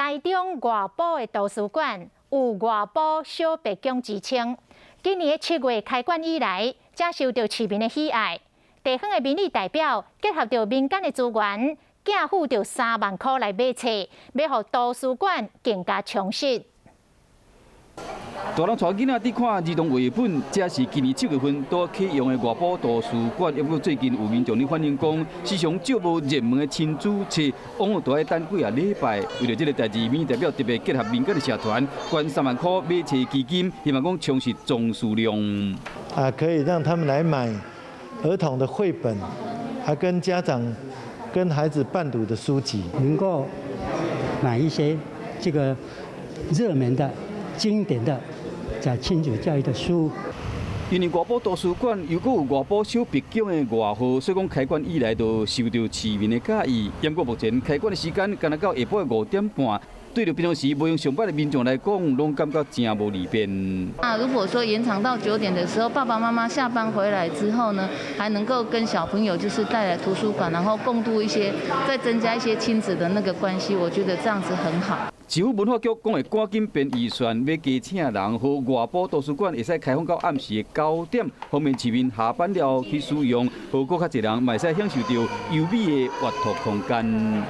台中外埔的图书馆有外埔小白宫之称。今年7月开馆以来，才受到市民的喜爱。地方的民意代表结合着民间的资源，寄付着3万块来买册，要让图书馆更加充实。 大人带囡仔伫看儿童绘本，这是今年7月份所启用的外埔图书馆。不过最近有民众咧反映讲，时常少无热门的亲子册，往往都要等几礼拜。为了这个代志，民意代表特别结合民间的社团，捐3万块买册基金，希望讲充实总数量。可以让他们来买儿童的绘本，还跟家长、跟孩子伴读的书籍，能够买一些这个热门的。 经典的在亲子教育的书，因为外埔图书馆又有外埔小白宫的外号，所以讲开馆以来就受到市民的喜意。不过目前开馆的时间，敢若到下晡5点半。 对着平常时无用上班的民众来讲，拢感觉真无利便。如果说延长到9点的时候，爸爸妈妈下班回来之后呢，还能够跟小朋友就是带来图书馆，然后共度一些，再增加一些亲子的那个关系，我觉得这样子很好。市府文化局讲会赶紧编预算，要加请人，和外埔图书馆会使开放到暗时的9点，方便市民下班了去使用，和更较侪人嘛会使享受到优美的阅读空间。